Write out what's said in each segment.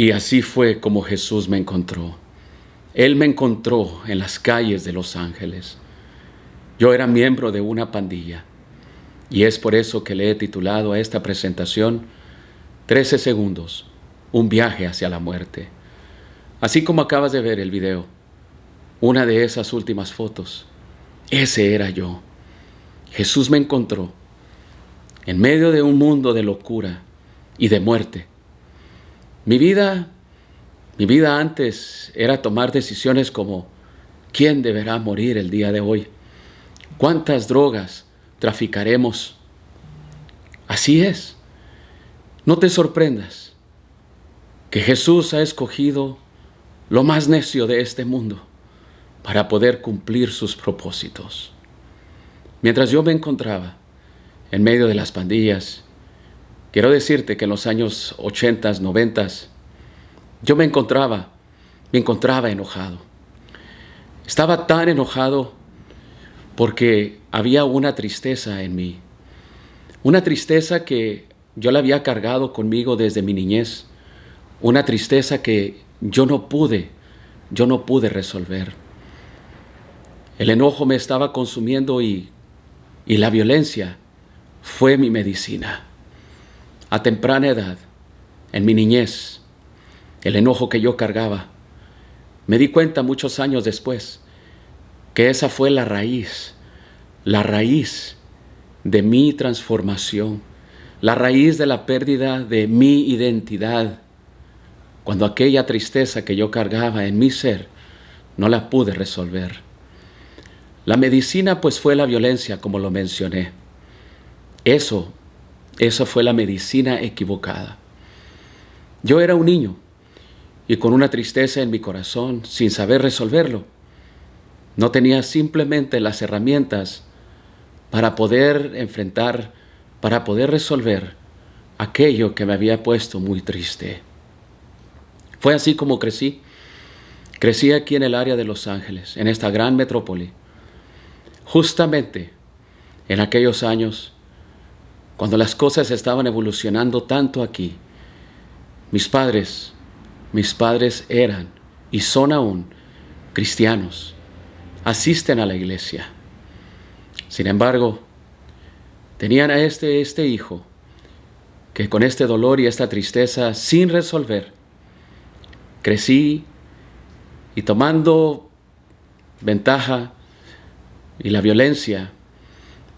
Y así fue como Jesús me encontró. Él me encontró en las calles de Los Ángeles. Yo era miembro de una pandilla y es por eso que le he titulado a esta presentación 13 segundos, un viaje hacia la muerte. Así como acabas de ver el video, una de esas últimas fotos, ese era yo. Jesús me encontró en medio de un mundo de locura y de muerte. Mi vida antes era tomar decisiones como ¿quién deberá morir el día de hoy? ¿Cuántas drogas traficaremos? Así es. No te sorprendas que Jesús ha escogido lo más necio de este mundo para poder cumplir sus propósitos. Mientras yo me encontraba en medio de las pandillas, quiero decirte que en los años 80, 90, yo me encontraba enojado. Estaba tan enojado porque había una tristeza en mí. Una tristeza que yo la había cargado conmigo desde mi niñez. Una tristeza que yo no pude resolver. El enojo me estaba consumiendo y la violencia fue mi medicina. A temprana edad, en mi niñez, el enojo que yo cargaba, me di cuenta muchos años después que esa fue la raíz de mi transformación, la raíz de la pérdida de mi identidad, cuando aquella tristeza que yo cargaba en mi ser no la pude resolver. La medicina pues fue la violencia, como lo mencioné. Eso fue la medicina equivocada. Yo era un niño y con una tristeza en mi corazón, sin saber resolverlo. No tenía simplemente las herramientas para poder enfrentar, para poder resolver aquello que me había puesto muy triste. Fue así como crecí. Crecí aquí en el área de Los Ángeles, en esta gran metrópoli. Justamente en aquellos años, cuando las cosas estaban evolucionando tanto aquí, mis padres eran y son aún cristianos, asisten a la iglesia. Sin embargo, tenían a este hijo que con este dolor y esta tristeza sin resolver, crecí y tomando ventaja y la violencia,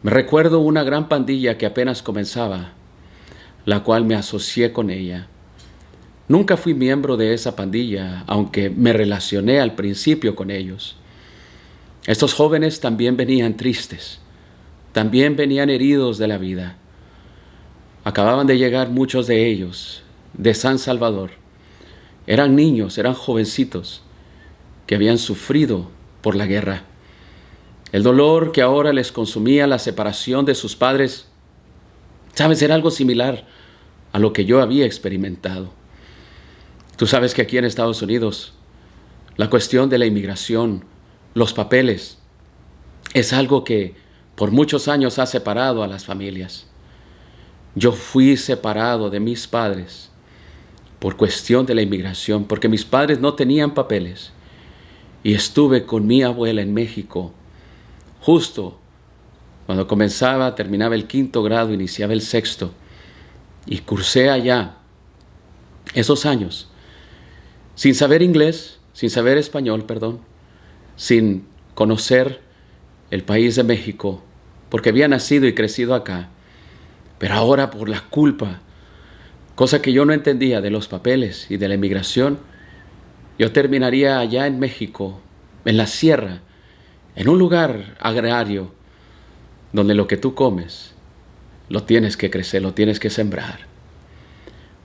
me recuerdo una gran pandilla que apenas comenzaba, la cual me asocié con ella. Nunca fui miembro de esa pandilla, aunque me relacioné al principio con ellos. Estos jóvenes también venían tristes, también venían heridos de la vida. Acababan de llegar muchos de ellos de San Salvador. Eran niños, eran jovencitos que habían sufrido por la guerra. El dolor que ahora les consumía, la separación de sus padres, sabes, era algo similar a lo que yo había experimentado. Tú sabes que aquí en Estados Unidos, la cuestión de la inmigración, los papeles, es algo que por muchos años ha separado a las familias. Yo fui separado de mis padres por cuestión de la inmigración, porque mis padres no tenían papeles. Y estuve con mi abuela en México, justo cuando terminaba el 5º grado, iniciaba el 6º, y cursé allá esos años, sin saber inglés, sin saber español, sin conocer el país de México, porque había nacido y crecido acá. Pero ahora, por la culpa, cosa que yo no entendía, de los papeles y de la inmigración, yo terminaría allá en México, en la sierra, en un lugar agrario, donde lo que tú comes, lo tienes que crecer, lo tienes que sembrar.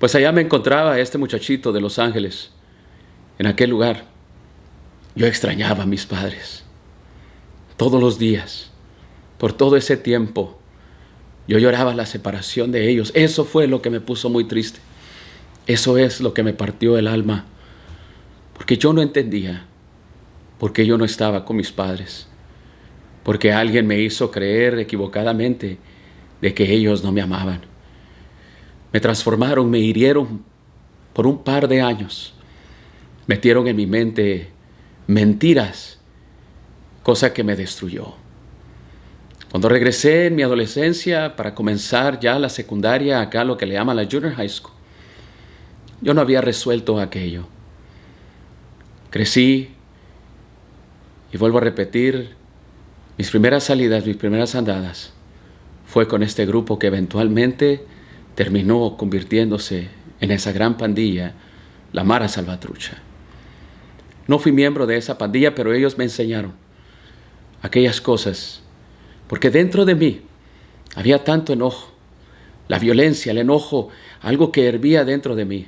Pues allá me encontraba este muchachito de Los Ángeles, en aquel lugar. Yo extrañaba a mis padres. Todos los días, por todo ese tiempo, yo lloraba la separación de ellos. Eso fue lo que me puso muy triste. Eso es lo que me partió el alma. Porque yo no entendía por qué yo no estaba con mis padres. Porque alguien me hizo creer equivocadamente de que ellos no me amaban. Me transformaron, me hirieron por un par de años. Metieron en mi mente mentiras, cosa que me destruyó. Cuando regresé en mi adolescencia para comenzar ya la secundaria, acá lo que le llaman la Junior High School, yo no había resuelto aquello. Crecí y vuelvo a repetir, mis primeras salidas, mis primeras andadas, fue con este grupo que eventualmente terminó convirtiéndose en esa gran pandilla, la Mara Salvatrucha. No fui miembro de esa pandilla, pero ellos me enseñaron aquellas cosas, porque dentro de mí había tanto enojo, la violencia, el enojo, algo que hervía dentro de mí.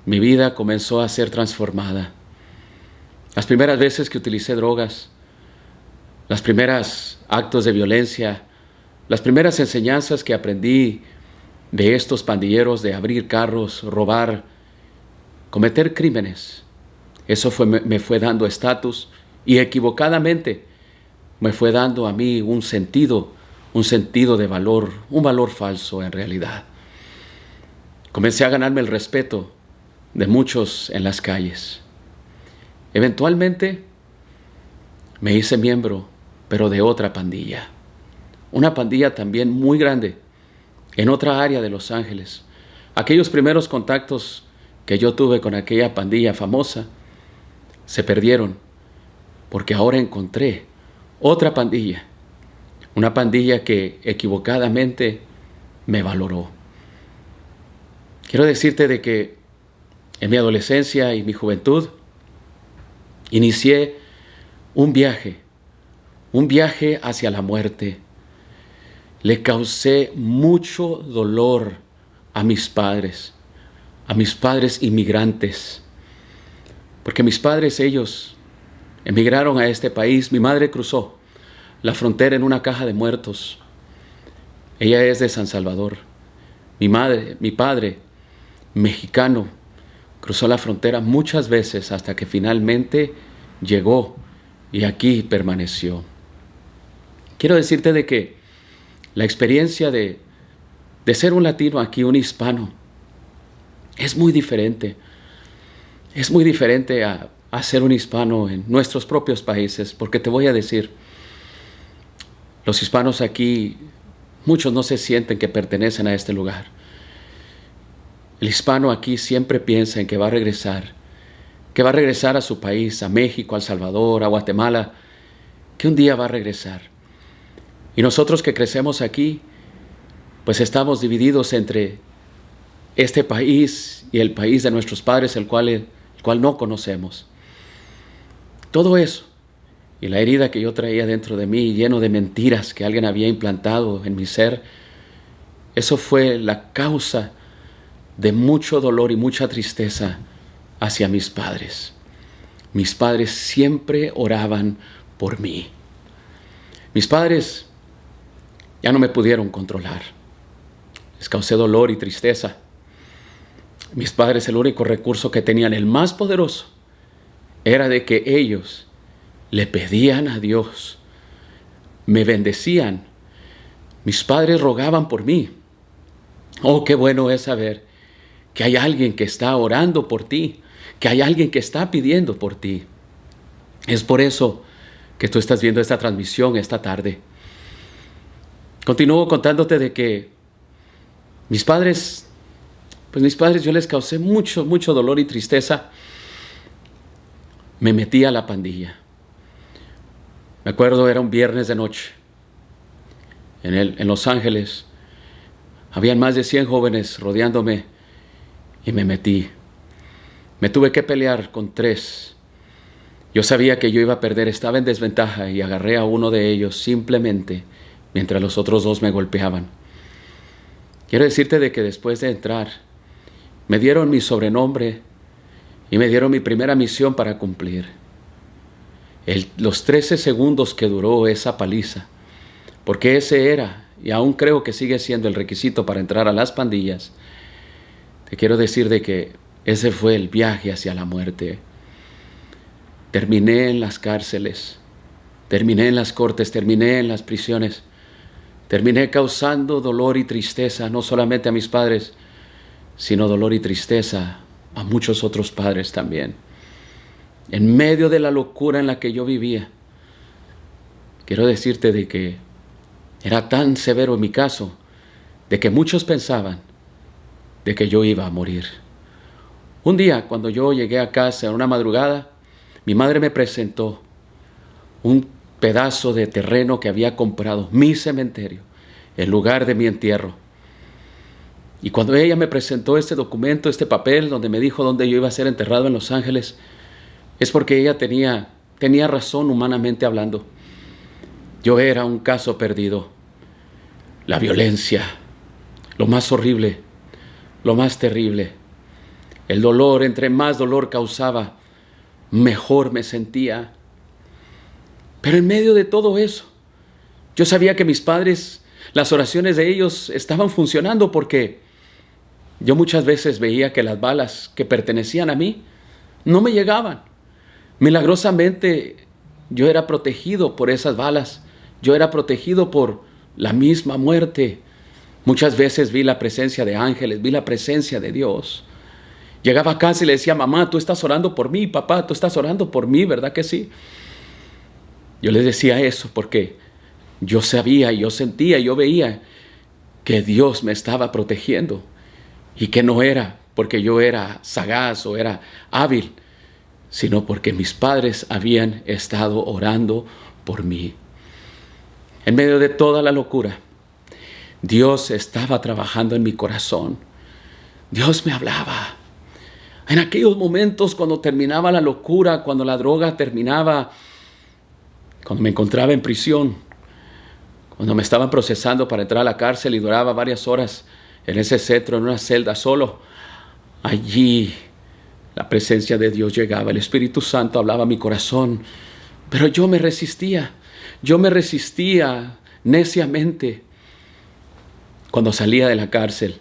Mi vida comenzó a ser transformada. Las primeras veces que utilicé drogas, las primeras actos de violencia, las primeras enseñanzas que aprendí de estos pandilleros de abrir carros, robar, cometer crímenes, eso me fue dando estatus y equivocadamente me fue dando a mí un sentido de valor, un valor falso en realidad. Comencé a ganarme el respeto de muchos en las calles. Eventualmente me hice miembro, pero de otra pandilla. Una pandilla también muy grande, en otra área de Los Ángeles. Aquellos primeros contactos que yo tuve con aquella pandilla famosa se perdieron, porque ahora encontré otra pandilla, una pandilla que equivocadamente me valoró. Quiero decirte de que en mi adolescencia y mi juventud inicié un viaje hacia la muerte. Le causé mucho dolor a mis padres inmigrantes, porque mis padres, ellos emigraron a este país. Mi madre cruzó la frontera en una caja de muertos. Ella es de San Salvador. Mi padre, mexicano, cruzó la frontera muchas veces hasta que finalmente llegó y aquí permaneció. Quiero decirte de que la experiencia de ser un latino aquí, un hispano, es muy diferente. Es muy diferente a ser un hispano en nuestros propios países, porque te voy a decir, los hispanos aquí, muchos no se sienten que pertenecen a este lugar. El hispano aquí siempre piensa en que va a regresar a su país, a México, a El Salvador, a Guatemala, que un día va a regresar. Y nosotros que crecemos aquí, pues estamos divididos entre este país y el país de nuestros padres, el cual no conocemos. Todo eso y la herida que yo traía dentro de mí, lleno de mentiras que alguien había implantado en mi ser, eso fue la causa de mucho dolor y mucha tristeza hacia mis padres. Mis padres siempre oraban por mí. Mis padres ya no me pudieron controlar. Les causé dolor y tristeza. Mis padres, el único recurso que tenían, el más poderoso, era de que ellos le pedían a Dios me bendecían. Mis padres rogaban por mí. Oh, qué bueno es saber que hay alguien que está orando por ti, que hay alguien que está pidiendo por ti. Es por eso que tú estás viendo esta transmisión esta tarde. Continúo contándote de que mis padres yo les causé mucho dolor y tristeza. Me metí a la pandilla. Me acuerdo, era un viernes de noche. En Los Ángeles. Habían más de 100 jóvenes rodeándome y me metí. Me tuve que pelear con 3. Yo sabía que yo iba a perder, estaba en desventaja y agarré a uno de ellos simplemente mientras los otros 2 me golpeaban. Quiero decirte de que después de entrar, me dieron mi sobrenombre y me dieron mi primera misión para cumplir. Los 13 segundos que duró esa paliza, porque ese era, y aún creo que sigue siendo el requisito para entrar a las pandillas, te quiero decir de que ese fue el viaje hacia la muerte. Terminé en las cárceles, terminé en las cortes, terminé en las prisiones, terminé causando dolor y tristeza, no solamente a mis padres, sino dolor y tristeza a muchos otros padres también. En medio de la locura en la que yo vivía, quiero decirte de que era tan severo en mi caso, de que muchos pensaban de que yo iba a morir. Un día, cuando yo llegué a casa en una madrugada, mi madre me presentó un pedazo de terreno que había comprado, mi cementerio, en lugar de mi entierro. Y cuando ella me presentó este documento, este papel, donde me dijo dónde yo iba a ser enterrado en Los Ángeles, es porque ella tenía razón humanamente hablando. Yo era un caso perdido. La violencia, lo más horrible, lo más terrible. El dolor, entre más dolor causaba, mejor me sentía. Pero en medio de todo eso, yo sabía que mis padres, las oraciones de ellos estaban funcionando, porque yo muchas veces veía que las balas que pertenecían a mí no me llegaban. Milagrosamente yo era protegido por esas balas. Yo era protegido por la misma muerte. Muchas veces vi la presencia de ángeles, vi la presencia de Dios. Llegaba a casa y le decía: mamá, tú estás orando por mí, papá, tú estás orando por mí, ¿verdad que sí? Yo les decía eso porque yo sabía, yo sentía, yo veía que Dios me estaba protegiendo, y que no era porque yo era sagaz o era hábil, sino porque mis padres habían estado orando por mí. En medio de toda la locura, Dios estaba trabajando en mi corazón. Dios me hablaba. En aquellos momentos, cuando terminaba la locura, cuando la droga terminaba, cuando me encontraba en prisión, cuando me estaban procesando para entrar a la cárcel y duraba varias horas en ese centro, en una celda solo, allí la presencia de Dios llegaba. El Espíritu Santo hablaba a mi corazón, pero yo me resistía neciamente. Cuando salía de la cárcel,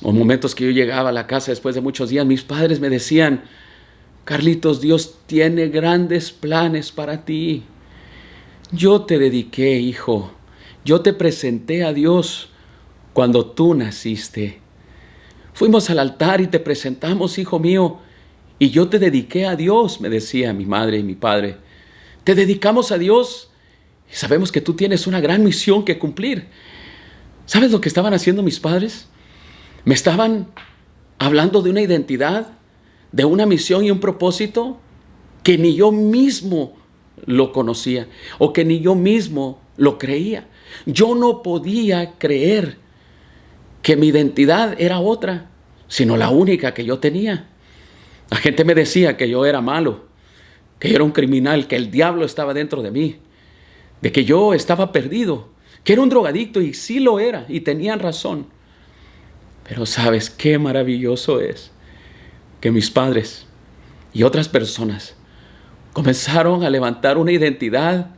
o momentos que yo llegaba a la casa después de muchos días, mis padres me decían: Carlitos, Dios tiene grandes planes para ti. Yo te dediqué, hijo. Yo te presenté a Dios cuando tú naciste. Fuimos al altar y te presentamos, hijo mío, y yo te dediqué a Dios, me decía mi madre y mi padre. Te dedicamos a Dios y sabemos que tú tienes una gran misión que cumplir. ¿Sabes lo que estaban haciendo mis padres? Me estaban hablando de una identidad, de una misión y un propósito que ni yo mismo lo conocía, o que ni yo mismo lo creía. Yo no podía creer que mi identidad era otra, sino la única que yo tenía. La gente me decía que yo era malo, que yo era un criminal, que el diablo estaba dentro de mí, de que yo estaba perdido, que era un drogadicto, y sí lo era, y tenían razón. Pero ¿sabes qué maravilloso es? Que mis padres y otras personas comenzaron a levantar una identidad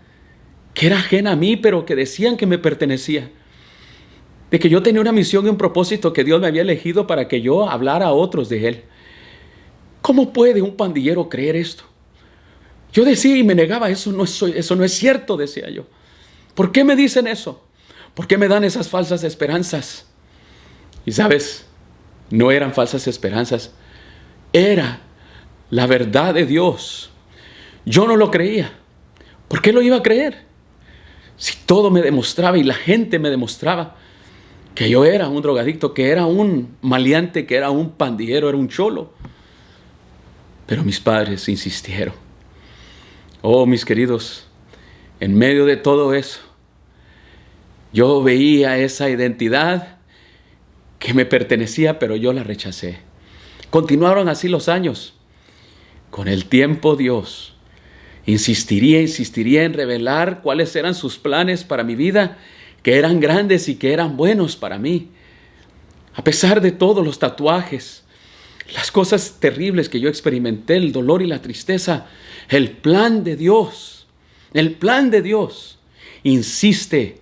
que era ajena a mí, pero que decían que me pertenecía. De que yo tenía una misión y un propósito que Dios me había elegido para que yo hablara a otros de Él. ¿Cómo puede un pandillero creer esto? Yo decía y me negaba: eso no es cierto, decía yo. ¿Por qué me dicen eso? ¿Por qué me dan esas falsas esperanzas? Y sabes, no eran falsas esperanzas, era la verdad de Dios. Yo no lo creía. ¿Por qué lo iba a creer? Si todo me demostraba y la gente me demostraba que yo era un drogadicto, que era un maleante, que era un pandillero, era un cholo. Pero mis padres insistieron. Oh, mis queridos, en medio de todo eso, yo veía esa identidad que me pertenecía, pero yo la rechacé. Continuaron así los años. Con el tiempo Dios insistiría en revelar cuáles eran sus planes para mi vida, que eran grandes y que eran buenos para mí. A pesar de todos los tatuajes, las cosas terribles que yo experimenté, el dolor y la tristeza, el plan de Dios insiste,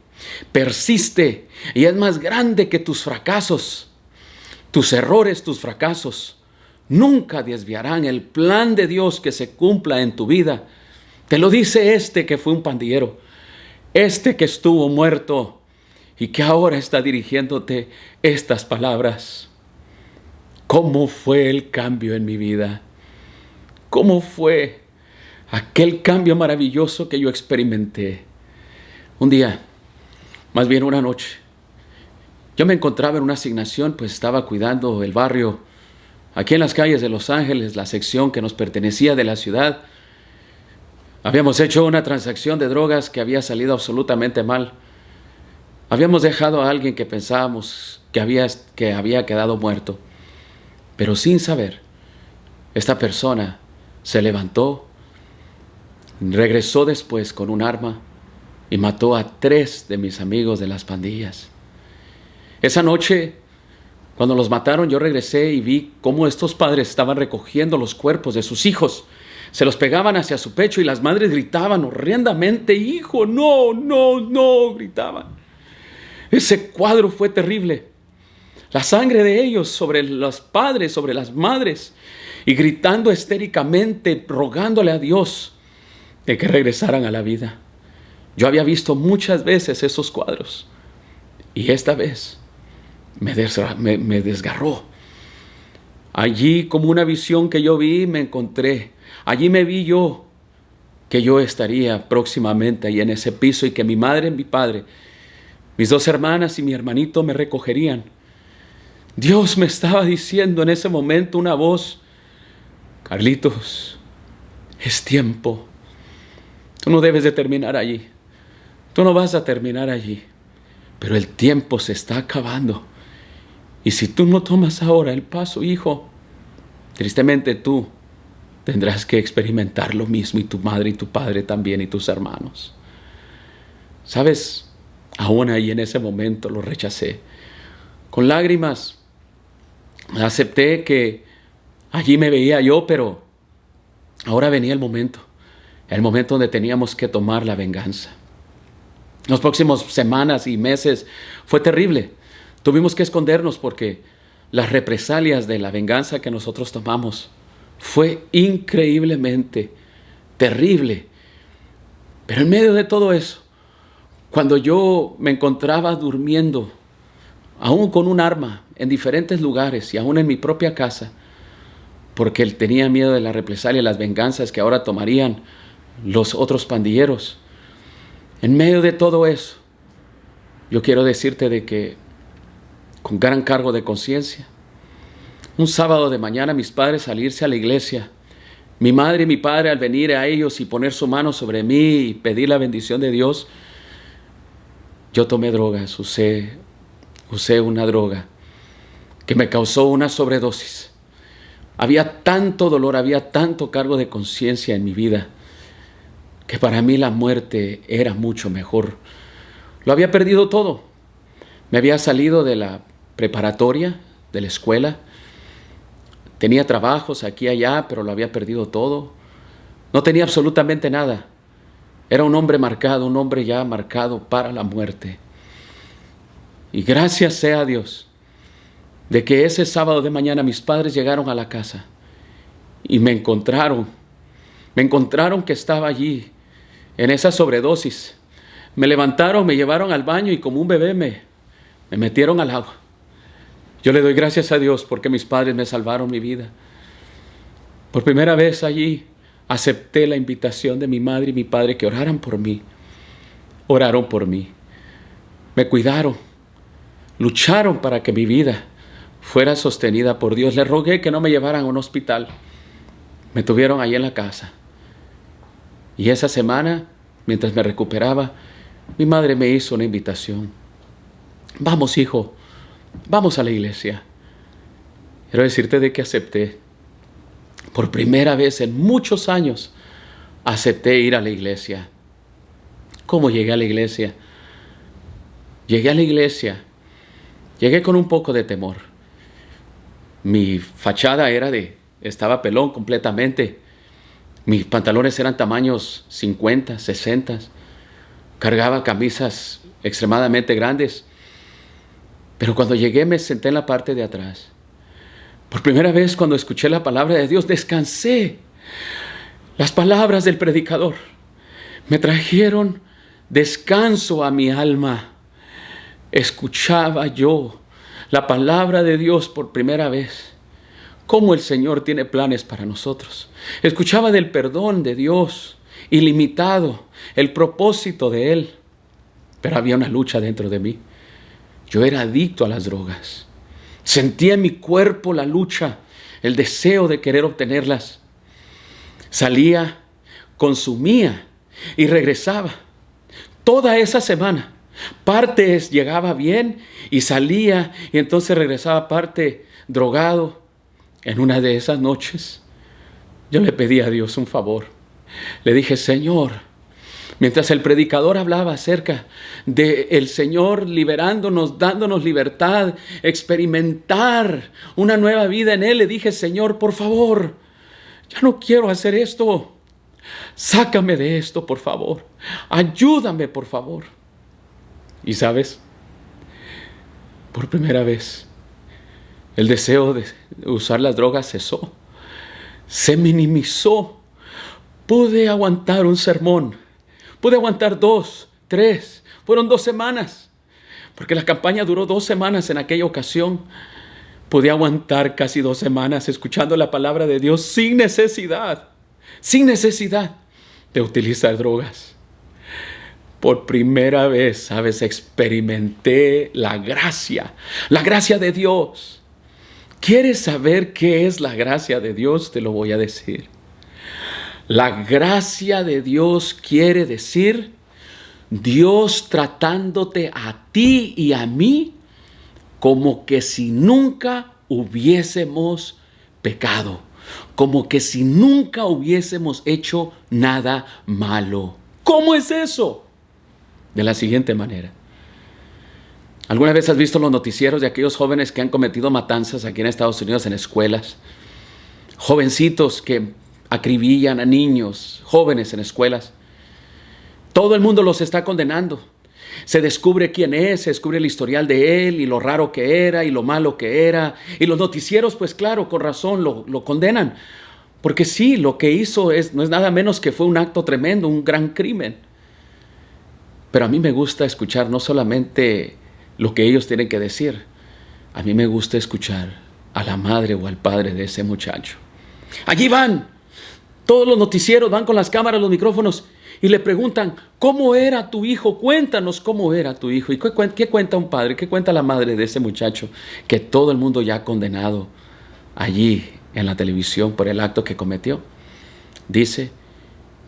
persiste y es más grande que tus fracasos. Tus errores, tus fracasos nunca desviarán el plan de Dios que se cumpla en tu vida. Te lo dice este que fue un pandillero, este que estuvo muerto y que ahora está dirigiéndote estas palabras. ¿Cómo fue el cambio en mi vida? ¿Cómo fue aquel cambio maravilloso que yo experimenté? Un día, más bien una noche, yo me encontraba en una asignación, pues estaba cuidando el barrio, aquí en las calles de Los Ángeles, la sección que nos pertenecía de la ciudad. Habíamos hecho una transacción de drogas que había salido absolutamente mal. Habíamos dejado a alguien que pensábamos que había quedado muerto. Pero sin saber, esta persona se levantó, regresó después con un arma y mató a 3 de mis amigos de las pandillas. Esa noche, cuando los mataron, yo regresé y vi cómo estos padres estaban recogiendo los cuerpos de sus hijos. Se los pegaban hacia su pecho y las madres gritaban horrendamente, hijo, no, no, no, gritaban. Ese cuadro fue terrible. La sangre de ellos sobre los padres, sobre las madres, y gritando histéricamente, rogándole a Dios de que regresaran a la vida. Yo había visto muchas veces esos cuadros y esta vez me desgarró. Allí, como una visión que yo vi, me encontré. Allí me vi yo, que yo estaría próximamente ahí en ese piso y que mi madre y mi padre, mis 2 hermanas y mi hermanito me recogerían. Dios me estaba diciendo en ese momento una voz: Carlitos, es tiempo. Tú no debes de terminar allí. Tú no vas a terminar allí. Pero el tiempo se está acabando. Y si tú no tomas ahora el paso, hijo, tristemente tú tendrás que experimentar lo mismo, y tu madre y tu padre también, y tus hermanos. ¿Sabes? Aún ahí en ese momento lo rechacé. Con lágrimas acepté que allí me veía yo, pero ahora venía el momento donde teníamos que tomar la venganza. Las próximas semanas y meses fue terrible. Tuvimos que escondernos porque las represalias de la venganza que nosotros tomamos fue increíblemente terrible. Pero en medio de todo eso, cuando yo me encontraba durmiendo, aún con un arma, en diferentes lugares y aún en mi propia casa, porque él tenía miedo de la represalia, las venganzas que ahora tomarían los otros pandilleros. En medio de todo eso, yo quiero decirte de que, con gran cargo de conciencia, un sábado de mañana mis padres al irse a la iglesia, mi madre y mi padre al venir a ellos y poner su mano sobre mí y pedir la bendición de Dios, yo tomé drogas, usé una droga que me causó una sobredosis. Había tanto dolor, había tanto cargo de conciencia en mi vida, que para mí la muerte era mucho mejor. Lo había perdido todo. Me había salido de la preparatoria, de la escuela. Tenía trabajos aquí y allá, pero lo había perdido todo. No tenía absolutamente nada. Era un hombre marcado, un hombre ya marcado para la muerte. Y gracias sea a Dios de que ese sábado de mañana mis padres llegaron a la casa y me encontraron que estaba allí en esa sobredosis. Me levantaron, me llevaron al baño y como un bebé me metieron al agua. Yo le doy gracias a Dios porque mis padres me salvaron mi vida. Por primera vez allí acepté la invitación de mi madre y mi padre que oraran por mí. Oraron por mí. Me cuidaron. Lucharon para que mi vida fuera sostenida por Dios. Les rogué que no me llevaran a un hospital. Me tuvieron ahí en la casa. Y esa semana, mientras me recuperaba, mi madre me hizo una invitación. Vamos, hijo, vamos a la iglesia. Quiero decirte de que acepté. Por primera vez en muchos años, acepté ir a la iglesia. ¿Cómo llegué a la iglesia? Llegué a la iglesia. Llegué con un poco de temor. Mi fachada estaba pelón completamente. Mis pantalones eran tamaños 50, 60. Cargaba camisas extremadamente grandes. Pero cuando llegué me senté en la parte de atrás. Por primera vez cuando escuché la palabra de Dios, descansé. Las palabras del predicador me trajeron descanso a mi alma. Escuchaba yo la palabra de Dios por primera vez. Cómo el Señor tiene planes para nosotros. Escuchaba del perdón de Dios ilimitado, el propósito de Él. Pero había una lucha dentro de mí. Yo era adicto a las drogas. Sentía en mi cuerpo la lucha, el deseo de querer obtenerlas. Salía, consumía y regresaba. Toda esa semana, partes llegaba bien y salía y entonces regresaba parte drogado. En una de esas noches, yo le pedí a Dios un favor. Le dije, Señor, mientras el predicador hablaba acerca del Señor liberándonos, dándonos libertad, experimentar una nueva vida en Él, le dije, Señor, por favor, ya no quiero hacer esto. Sácame de esto, por favor. Ayúdame, por favor. Y ¿sabes? Por primera vez, el deseo de usar las drogas cesó. Se minimizó. Pude aguantar un sermón. Pude aguantar 2, 3. Fueron 2 semanas. Porque la campaña duró 2 semanas en aquella ocasión. Pude aguantar casi 2 semanas escuchando la palabra de Dios sin necesidad de utilizar drogas. Por primera vez, ¿sabes? Experimenté la gracia de Dios. ¿Quieres saber qué es la gracia de Dios? Te lo voy a decir. La gracia de Dios quiere decir Dios tratándote a ti y a mí como que si nunca hubiésemos pecado, como que si nunca hubiésemos hecho nada malo. ¿Cómo es eso? De la siguiente manera. ¿Alguna vez has visto los noticieros de aquellos jóvenes que han cometido matanzas aquí en Estados Unidos en escuelas? Jovencitos que acribillan a niños, jóvenes en escuelas. Todo el mundo los está condenando. Se descubre quién es, se descubre el historial de él y lo raro que era y lo malo que era. Y los noticieros, pues claro, con razón lo condenan. Porque sí, lo que hizo no es nada menos que fue un acto tremendo, un gran crimen. Pero a mí me gusta escuchar no solamente lo que ellos tienen que decir. A mí me gusta escuchar a la madre o al padre de ese muchacho. Allí van. Todos los noticieros van con las cámaras, los micrófonos y le preguntan, ¿cómo era tu hijo? Cuéntanos cómo era tu hijo. ¿Y qué cuenta un padre? ¿Qué cuenta la madre de ese muchacho que todo el mundo ya ha condenado allí en la televisión por el acto que cometió? Dice,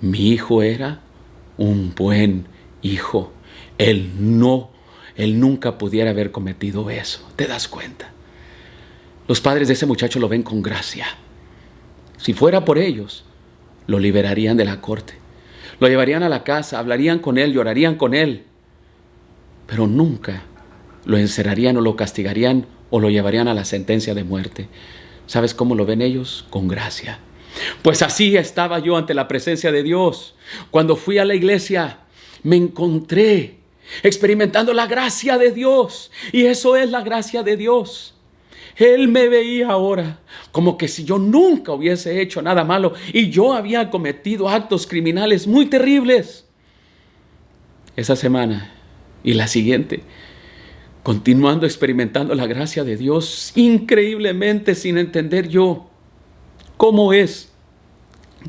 mi hijo era un buen hijo. Él nunca pudiera haber cometido eso. ¿Te das cuenta? Los padres de ese muchacho lo ven con gracia. Si fuera por ellos, lo liberarían de la corte. Lo llevarían a la casa, hablarían con él, llorarían con él. Pero nunca lo encerrarían o lo castigarían o lo llevarían a la sentencia de muerte. ¿Sabes cómo lo ven ellos? Con gracia. Pues así estaba yo ante la presencia de Dios. Cuando fui a la iglesia, me encontré experimentando la gracia de Dios. Y eso es la gracia de Dios. Él me veía ahora como que si yo nunca hubiese hecho nada malo y yo había cometido actos criminales muy terribles. esa semana y la siguiente, continuando experimentando la gracia de Dios increíblemente, sin entender yo cómo es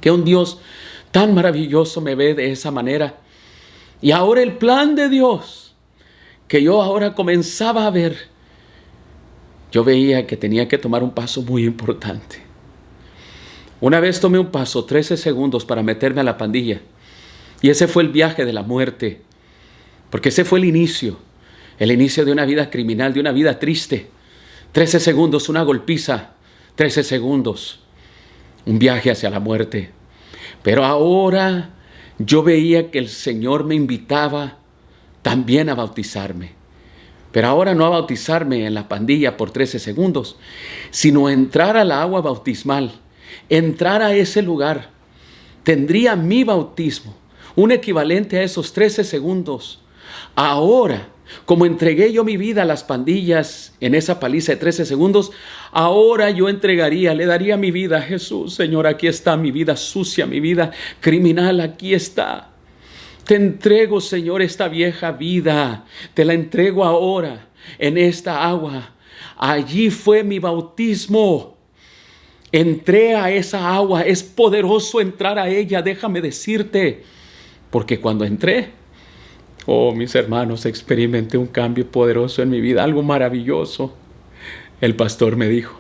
que un Dios tan maravilloso me ve de esa manera. Y ahora el plan de Dios que yo ahora comenzaba a ver, yo veía que tenía que tomar un paso muy importante. Una vez tomé un paso, 13 segundos para meterme a la pandilla. Y ese fue el viaje de la muerte. Porque ese fue el inicio de una vida criminal, de una vida triste. 13 segundos, una golpiza. 13 segundos, un viaje hacia la muerte. Pero ahora yo veía que el Señor me invitaba también a bautizarme. Pero ahora no a bautizarme en la pandilla por 13 segundos, sino entrar al agua bautismal, entrar a ese lugar. Tendría mi bautismo, un equivalente a esos 13 segundos. Ahora, como entregué yo mi vida a las pandillas en esa paliza de 13 segundos, ahora yo le daría mi vida a Jesús. Señor, aquí está mi vida sucia, mi vida criminal, aquí está. Te entrego, Señor, esta vieja vida. Te la entrego ahora en esta agua. Allí fue mi bautismo. Entré a esa agua. Es poderoso entrar a ella, déjame decirte. Porque cuando entré, oh, mis hermanos, experimenté un cambio poderoso en mi vida, algo maravilloso. El pastor me dijo: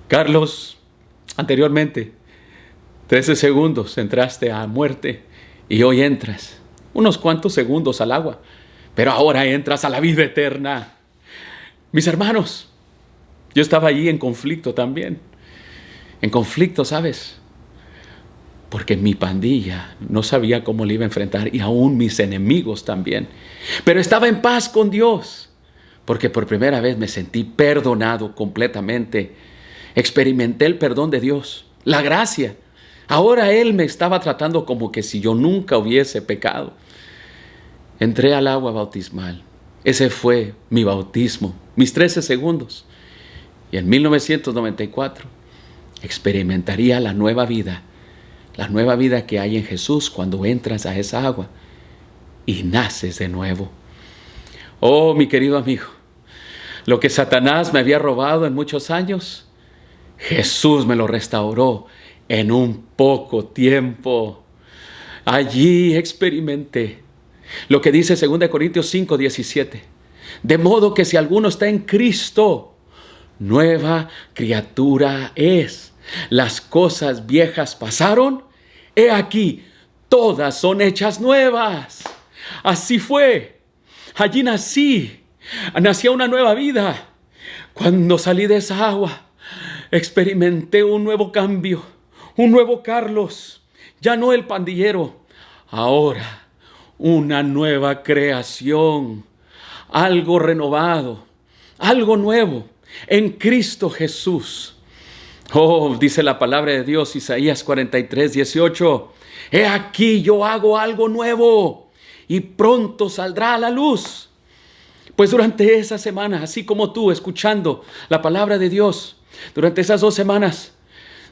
Carlos, anteriormente, 13 segundos entraste a muerte. Y hoy entras unos cuantos segundos al agua, pero ahora entras a la vida eterna. Mis hermanos, yo estaba allí en conflicto también. En conflicto, ¿sabes? Porque mi pandilla no sabía cómo le iba a enfrentar, y aún mis enemigos también. Pero estaba en paz con Dios, porque por primera vez me sentí perdonado completamente. Experimenté el perdón de Dios, la gracia. Ahora Él me estaba tratando como que si yo nunca hubiese pecado. Entré al agua bautismal. Ese fue mi bautismo, mis 13 segundos. Y en 1994 experimentaría la nueva vida que hay en Jesús cuando entras a esa agua y naces de nuevo. Oh, mi querido amigo, lo que Satanás me había robado en muchos años, Jesús me lo restauró en un poco tiempo. Allí experimenté lo que dice 2 Corintios 5:17. De modo que si alguno está en Cristo, nueva criatura es. Las cosas viejas pasaron, he aquí, todas son hechas nuevas. Así fue. Allí nací una nueva vida. Cuando salí de esa agua, experimenté un nuevo cambio. Un nuevo Carlos, ya no el pandillero, ahora una nueva creación, algo renovado, algo nuevo en Cristo Jesús. Oh, dice la palabra de Dios, Isaías 43:18, he aquí yo hago algo nuevo y pronto saldrá a la luz. Pues durante esa semana, así como tú escuchando la palabra de Dios, durante esas 2 semanas,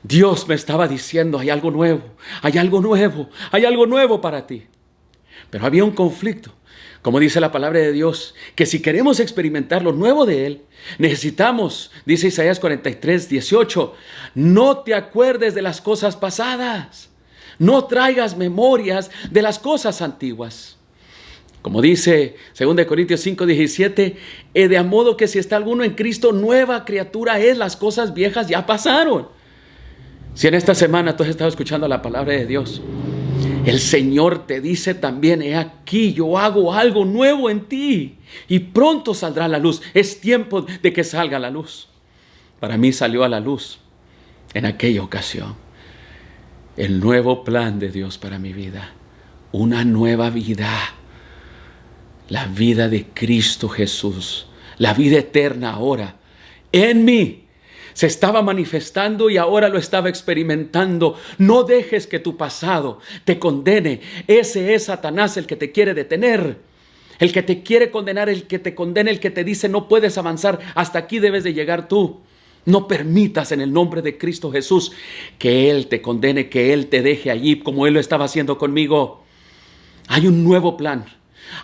Dios me estaba diciendo: hay algo nuevo, hay algo nuevo, hay algo nuevo para ti. Pero había un conflicto, como dice la palabra de Dios, que si queremos experimentar lo nuevo de Él, necesitamos, dice Isaías 43:18, no te acuerdes de las cosas pasadas, no traigas memorias de las cosas antiguas. Como dice 2 Corintios 5:17, de modo que si está alguno en Cristo, nueva criatura es, las cosas viejas ya pasaron. Si en esta semana tú has estado escuchando la palabra de Dios, el Señor te dice también: he aquí yo hago algo nuevo en ti y pronto saldrá a la luz. Es tiempo de que salga a la luz. Para mí salió a la luz en aquella ocasión el nuevo plan de Dios para mi vida. Una nueva vida. La vida de Cristo Jesús. La vida eterna ahora en mí. Se estaba manifestando y ahora lo estaba experimentando. No dejes que tu pasado te condene. Ese es Satanás el que te quiere detener. El que te quiere condenar, el que te condena, el que te dice: no puedes avanzar, hasta aquí debes de llegar tú. No permitas en el nombre de Cristo Jesús que Él te condene, que Él te deje allí como Él lo estaba haciendo conmigo. Hay un nuevo plan.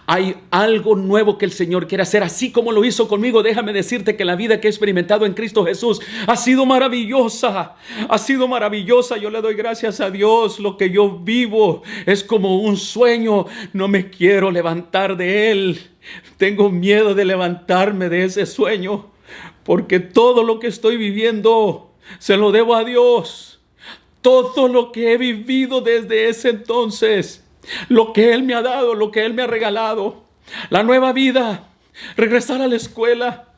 Hay algo nuevo que el Señor quiere hacer, así como lo hizo conmigo. Déjame decirte que la vida que he experimentado en Cristo Jesús ha sido maravillosa. Ha sido maravillosa. Yo le doy gracias a Dios. Lo que yo vivo es como un sueño. No me quiero levantar de él. Tengo miedo de levantarme de ese sueño, porque todo lo que estoy viviendo se lo debo a Dios. Todo lo que he vivido desde ese entonces, lo que Él me ha dado, lo que Él me ha regalado, la nueva vida, regresar a la escuela,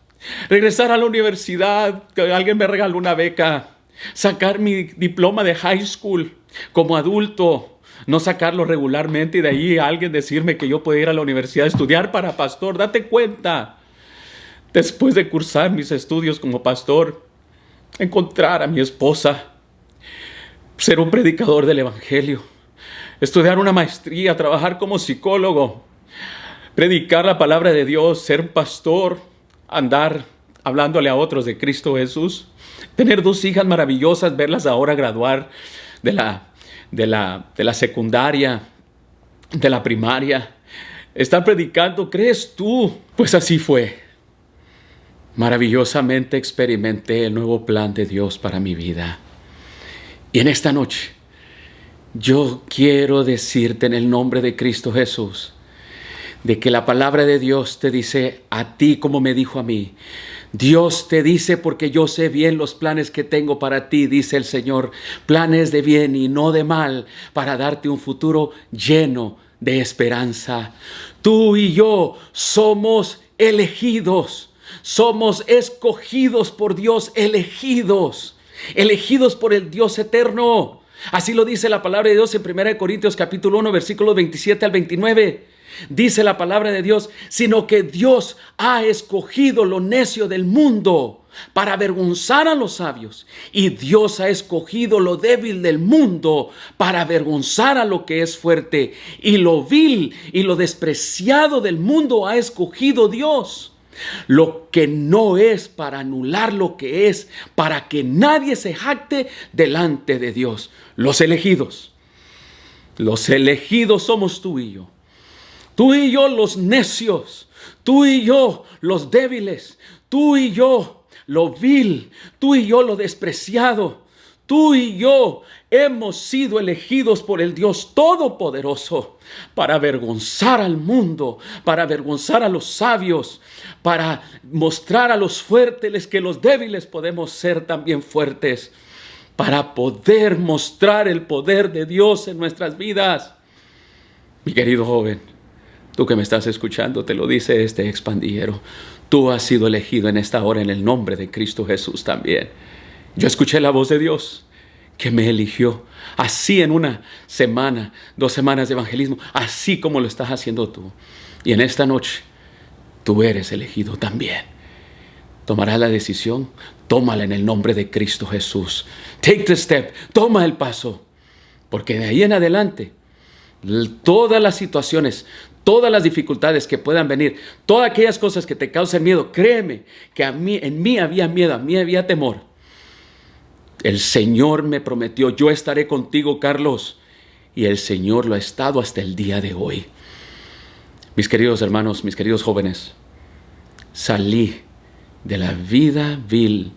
regresar a la universidad, que alguien me regaló una beca, sacar mi diploma de high school como adulto, no sacarlo regularmente y de ahí alguien decirme que yo puedo ir a la universidad a estudiar para pastor. Date cuenta, después de cursar mis estudios como pastor, encontrar a mi esposa, ser un predicador del evangelio, estudiar una maestría, trabajar como psicólogo, predicar la palabra de Dios, ser un pastor, andar hablándole a otros de Cristo Jesús, tener 2 hijas maravillosas, verlas ahora graduar de la secundaria, de la primaria, estar predicando. ¿Crees tú? Pues así fue. Maravillosamente experimenté el nuevo plan de Dios para mi vida. Y en esta noche, yo quiero decirte en el nombre de Cristo Jesús, de que la palabra de Dios te dice a ti como me dijo a mí. Dios te dice, porque yo sé bien los planes que tengo para ti, dice el Señor, planes de bien y no de mal, para darte un futuro lleno de esperanza. Tú y yo somos elegidos, somos escogidos por Dios, elegidos por el Dios eterno. Así lo dice la palabra de Dios en 1 Corintios capítulo 1, versículos 27 al 29. Dice la palabra de Dios, sino que Dios ha escogido lo necio del mundo para avergonzar a los sabios, y Dios ha escogido lo débil del mundo para avergonzar a lo que es fuerte, y lo vil y lo despreciado del mundo ha escogido Dios, lo que no es, para anular lo que es, para que nadie se jacte delante de Dios. Los elegidos somos tú y yo. Tú y yo los necios, tú y yo los débiles, tú y yo lo vil, tú y yo lo despreciado, tú y yo hemos sido elegidos por el Dios Todopoderoso para avergonzar al mundo, para avergonzar a los sabios, para mostrar a los fuertes que los débiles podemos ser también fuertes, para poder mostrar el poder de Dios en nuestras vidas. Mi querido joven, tú que me estás escuchando, te lo dice este expandillero. Tú has sido elegido en esta hora en el nombre de Cristo Jesús también. Yo escuché la voz de Dios que me eligió. Así en una semana, 2 semanas de evangelismo, así como lo estás haciendo tú. Y en esta noche, tú eres elegido también. ¿Tomarás la decisión? Tómala en el nombre de Cristo Jesús. Take the step. Toma el paso. Porque de ahí en adelante, todas las situaciones, todas las dificultades que puedan venir, todas aquellas cosas que te causen miedo, créeme que en mí había miedo, a mí había temor. El Señor me prometió, yo estaré contigo, Carlos, y el Señor lo ha estado hasta el día de hoy. Mis queridos hermanos, mis queridos jóvenes, salí de la vida vil,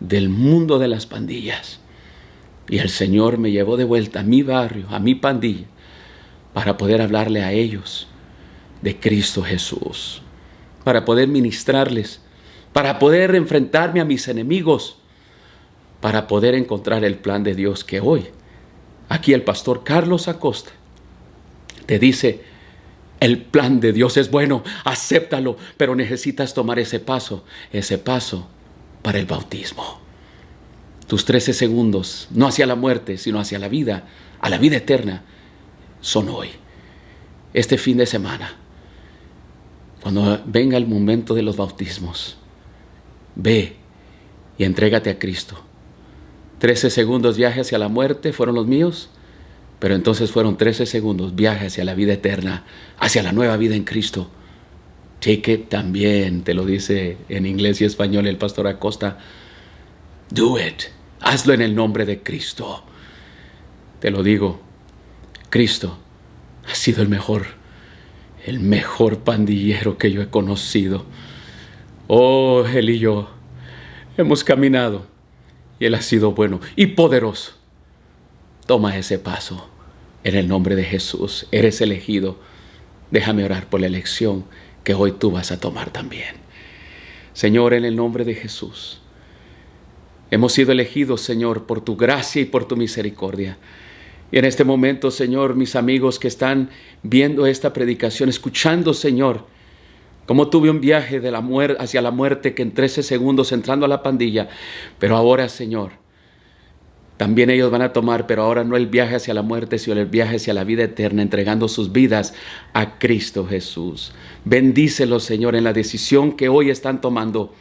del mundo de las pandillas, y el Señor me llevó de vuelta a mi barrio, a mi pandilla, para poder hablarle a ellos de Cristo Jesús, para poder ministrarles, para poder enfrentarme a mis enemigos, para poder encontrar el plan de Dios que hoy, aquí el pastor Carlos Acosta, te dice, el plan de Dios es bueno, acéptalo, pero necesitas tomar ese paso para el bautismo. Tus 13 segundos, no hacia la muerte, sino hacia la vida, a la vida eterna, son hoy. Este fin de semana, cuando venga el momento de los bautismos, ve y entrégate a Cristo. 13 segundos viaje hacia la muerte fueron los míos, pero entonces fueron 13 segundos viaje hacia la vida eterna, hacia la nueva vida en Cristo. Take it también, te lo dice en inglés y español el pastor Acosta. Do it. Hazlo en el nombre de Cristo. Te lo digo, Cristo ha sido el mejor el mejor pandillero que yo he conocido. Oh, Él y yo hemos caminado y Él ha sido bueno y poderoso. Toma ese paso en el nombre de Jesús. Eres elegido. Déjame orar por la elección que hoy tú vas a tomar también. Señor, en el nombre de Jesús, hemos sido elegidos, Señor, por tu gracia y por tu misericordia. Y en este momento, Señor, mis amigos que están viendo esta predicación, escuchando, Señor, cómo tuve un viaje de la muerte hacia la muerte que en 13 segundos entrando a la pandilla, pero ahora, Señor, también ellos van a tomar, pero ahora no el viaje hacia la muerte, sino el viaje hacia la vida eterna, entregando sus vidas a Cristo Jesús. Bendícelos, Señor, en la decisión que hoy están tomando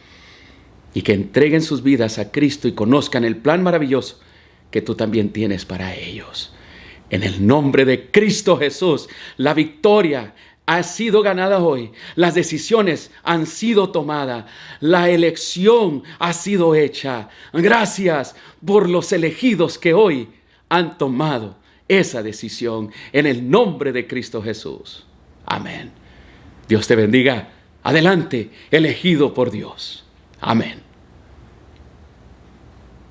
y que entreguen sus vidas a Cristo y conozcan el plan maravilloso que tú también tienes para ellos. En el nombre de Cristo Jesús, la victoria ha sido ganada hoy. Las decisiones han sido tomadas. La elección ha sido hecha. Gracias por los elegidos que hoy han tomado esa decisión en el nombre de Cristo Jesús. Amén. Dios te bendiga. Adelante, elegido por Dios. Amén.